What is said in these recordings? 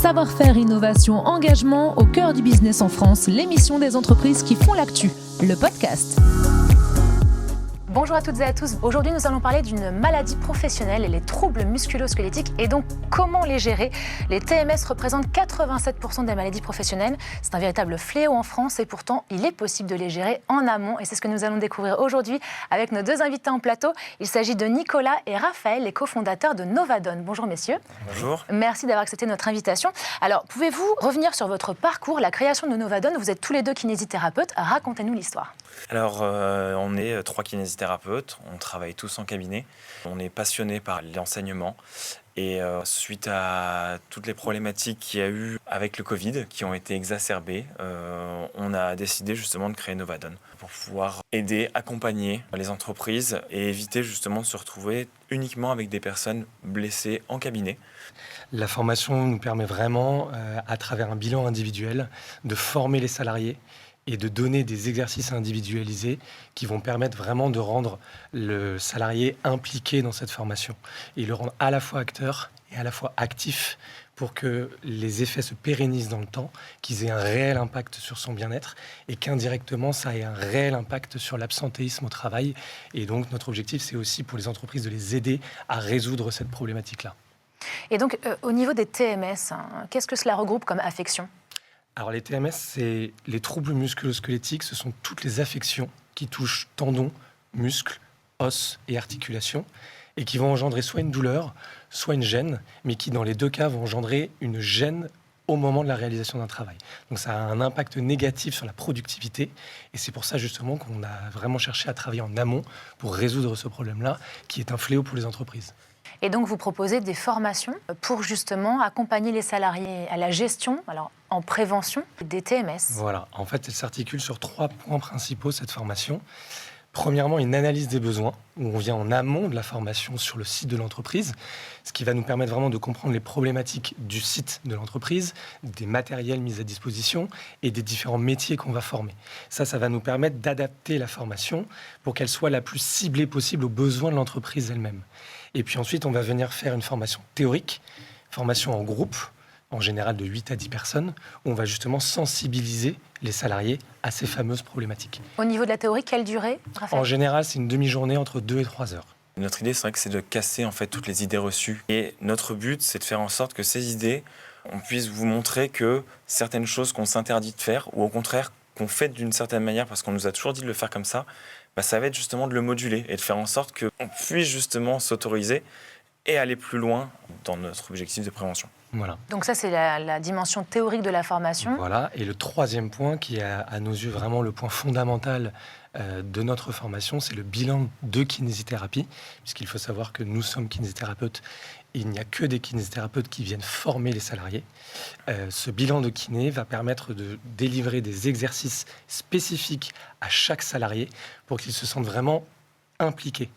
Savoir-faire, innovation, engagement au cœur du business en France, l'émission des entreprises qui font l'actu, le podcast. Bonjour à toutes et à tous. Aujourd'hui, nous allons parler d'une maladie professionnelle et les troubles musculo-squelettiques et donc comment les gérer. Les TMS représentent 87% des maladies professionnelles. C'est un véritable fléau en France et pourtant, il est possible de les gérer en amont et c'est ce que nous allons découvrir aujourd'hui avec nos deux invités en plateau. Il s'agit de Nicolas et Raphaël, les cofondateurs de Novadone. Bonjour messieurs. Bonjour. Merci d'avoir accepté notre invitation. Alors, pouvez-vous revenir sur votre parcours, la création de Novadone? Vous êtes tous les deux kinésithérapeutes. Racontez-nous l'histoire. Alors, on est 3 kinésithérapeutes, on travaille tous en cabinet, on est passionnés par l'enseignement et suite à toutes les problématiques qu'il y a eu avec le Covid, qui ont été exacerbées, on a décidé justement de créer Novadone pour pouvoir aider, accompagner les entreprises et éviter justement de se retrouver uniquement avec des personnes blessées en cabinet. La formation nous permet vraiment, à travers un bilan individuel, de former les salariés et de donner des exercices individualisés qui vont permettre vraiment de rendre le salarié impliqué dans cette formation et le rendre à la fois acteur et à la fois actif pour que les effets se pérennisent dans le temps, qu'ils aient un réel impact sur son bien-être et qu'indirectement, ça ait un réel impact sur l'absentéisme au travail. Et donc, notre objectif, c'est aussi pour les entreprises de les aider à résoudre cette problématique-là. Et donc, au niveau des TMS, qu'est-ce que cela regroupe comme affection ? Alors les TMS, c'est les troubles musculo-squelettiques, ce sont toutes les affections qui touchent tendons, muscles, os et articulations et qui vont engendrer soit une douleur, soit une gêne, mais qui dans les deux cas vont engendrer une gêne au moment de la réalisation d'un travail. Donc ça a un impact négatif sur la productivité et c'est pour ça justement qu'on a vraiment cherché à travailler en amont pour résoudre ce problème-là qui est un fléau pour les entreprises. Et donc, vous proposez des formations pour justement accompagner les salariés à la gestion, alors en prévention des TMS. Voilà, en fait, elle s'articule sur 3 points principaux, cette formation. Premièrement, une analyse des besoins, où on vient en amont de la formation sur le site de l'entreprise, ce qui va nous permettre vraiment de comprendre les problématiques du site de l'entreprise, des matériels mis à disposition et des différents métiers qu'on va former. Ça va nous permettre d'adapter la formation pour qu'elle soit la plus ciblée possible aux besoins de l'entreprise elle-même. Et puis ensuite, on va venir faire une formation théorique, formation en groupe, en général de 8 à 10 personnes, où on va justement sensibiliser les salariés à ces fameuses problématiques. Au niveau de la théorie, quelle durée, Raphaël ? En général, c'est une demi-journée entre 2 et 3 heures. Notre idée, c'est vrai que c'est de casser en fait toutes les idées reçues. Et notre but, c'est de faire en sorte que ces idées, on puisse vous montrer que certaines choses qu'on s'interdit de faire, ou au contraire qu'on fait d'une certaine manière parce qu'on nous a toujours dit de le faire comme ça, ça va être justement de le moduler et de faire en sorte qu'on puisse justement s'autoriser et aller plus loin dans notre objectif de prévention. Voilà. Donc ça, c'est la dimension théorique de la formation. Voilà. Et le troisième point, qui est à nos yeux vraiment le point fondamental de notre formation, c'est le bilan de kinésithérapie, puisqu'il faut savoir que nous sommes kinésithérapeutes et il n'y a que des kinésithérapeutes qui viennent former les salariés. Ce bilan de kiné va permettre de délivrer des exercices spécifiques à chaque salarié pour qu'il se sente vraiment impliqué.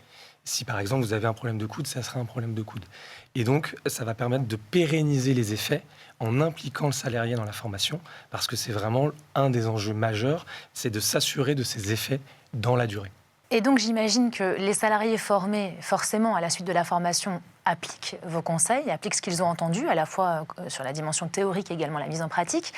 Si par exemple vous avez un problème de coude, ça sera un problème de coude. Et donc ça va permettre de pérenniser les effets en impliquant le salarié dans la formation, parce que c'est vraiment un des enjeux majeurs, c'est de s'assurer de ces effets dans la durée. Et donc j'imagine que les salariés formés, forcément, à la suite de la formation, appliquent vos conseils, appliquent ce qu'ils ont entendu, à la fois sur la dimension théorique et également la mise en pratique.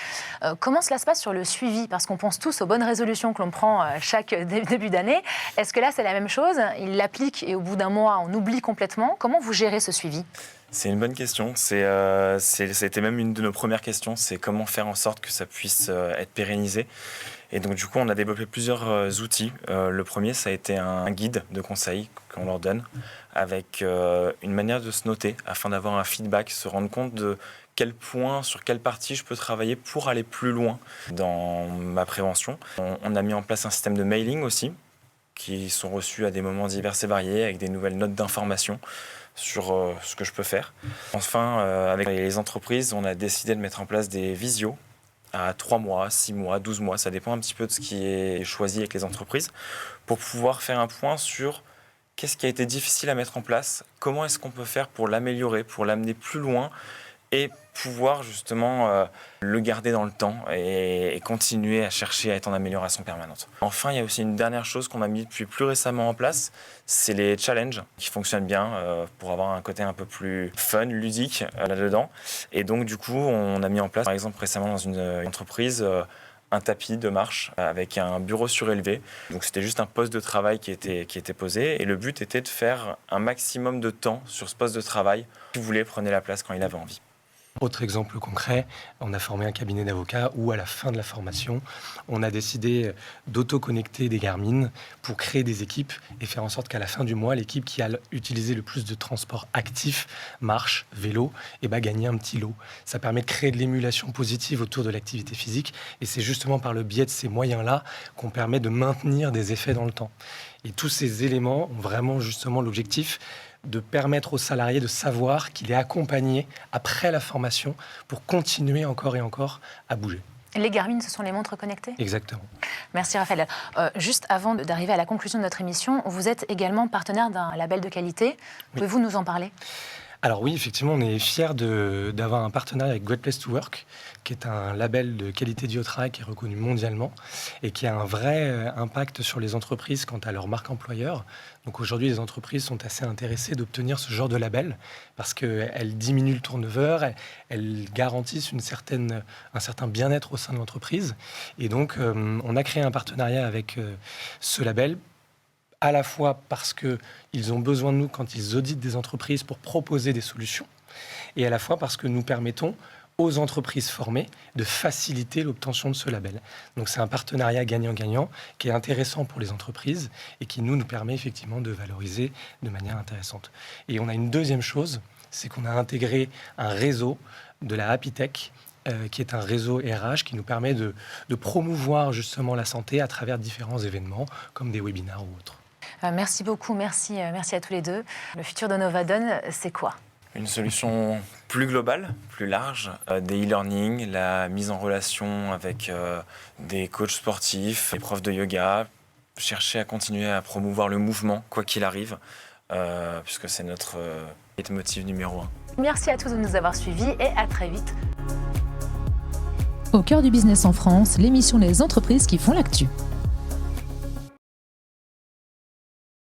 Comment cela se passe sur le suivi ? Parce qu'on pense tous aux bonnes résolutions que l'on prend chaque début d'année. Est-ce que là, c'est la même chose ? Ils l'appliquent et au bout d'un mois, on oublie complètement. Comment vous gérez ce suivi ? C'est une bonne question. C'était même une de nos premières questions. C'est comment faire en sorte que ça puisse être pérennisé. Et donc, du coup, on a développé plusieurs outils. Le premier, ça a été un guide de conseils qu'on leur donne avec une manière de se noter afin d'avoir un feedback, se rendre compte de quel point, sur quelle partie je peux travailler pour aller plus loin dans ma prévention. On a mis en place un système de mailing aussi, qui sont reçus à des moments divers et variés avec des nouvelles notes d'information sur ce que je peux faire. Enfin, avec les entreprises, on a décidé de mettre en place des visios à 3 mois, 6 mois, 12 mois, ça dépend un petit peu de ce qui est choisi avec les entreprises, pour pouvoir faire un point sur qu'est-ce qui a été difficile à mettre en place, comment est-ce qu'on peut faire pour l'améliorer, pour l'amener plus loin et pouvoir justement le garder dans le temps et continuer à chercher à être en amélioration permanente. Enfin, il y a aussi une dernière chose qu'on a mis depuis plus récemment en place, c'est les challenges qui fonctionnent bien pour avoir un côté un peu plus fun, ludique là-dedans. Et donc du coup, on a mis en place par exemple récemment dans une entreprise un tapis de marche avec un bureau surélevé. Donc c'était juste un poste de travail qui était posé et le but était de faire un maximum de temps sur ce poste de travail. Qui voulait prenait la place quand il avait envie. Autre exemple concret, on a formé un cabinet d'avocats où à la fin de la formation, on a décidé d'auto-connecter des Garmin pour créer des équipes et faire en sorte qu'à la fin du mois, l'équipe qui a utilisé le plus de transport actif, marche, vélo, gagne un petit lot. Ça permet de créer de l'émulation positive autour de l'activité physique et c'est justement par le biais de ces moyens-là qu'on permet de maintenir des effets dans le temps. Et tous ces éléments ont vraiment justement l'objectif de permettre aux salariés de savoir qu'il est accompagné après la formation pour continuer encore et encore à bouger. Les Garmin, ce sont les montres connectées ? Exactement. Merci Raphaël. Juste avant d'arriver à la conclusion de notre émission, vous êtes également partenaire d'un label de qualité. Pouvez-vous nous en parler ? Alors oui, effectivement, on est fiers d'avoir un partenariat avec Great Place to Work, qui est un label de qualité du travail qui est reconnu mondialement et qui a un vrai impact sur les entreprises quant à leur marque employeur. Donc aujourd'hui, les entreprises sont assez intéressées d'obtenir ce genre de label parce qu'elles diminuent le turnover, elles garantissent un certain bien-être au sein de l'entreprise. Et donc, on a créé un partenariat avec ce label à la fois parce qu'ils ont besoin de nous quand ils auditent des entreprises pour proposer des solutions, et à la fois parce que nous permettons aux entreprises formées de faciliter l'obtention de ce label. Donc c'est un partenariat gagnant-gagnant qui est intéressant pour les entreprises et qui nous permet effectivement de valoriser de manière intéressante. Et on a une deuxième chose, c'est qu'on a intégré un réseau de la Happy Tech, qui est un réseau RH qui nous permet de promouvoir justement la santé à travers différents événements comme des webinars ou autres. Merci beaucoup, merci à tous les deux. Le futur de Novadone, c'est quoi ? Une solution plus globale, plus large, des e-learning, la mise en relation avec des coachs sportifs, des profs de yoga, chercher à continuer à promouvoir le mouvement, quoi qu'il arrive, puisque c'est notre leitmotiv numéro 1. Merci à tous de nous avoir suivis et à très vite. Au cœur du business en France, l'émission des entreprises qui font l'actu.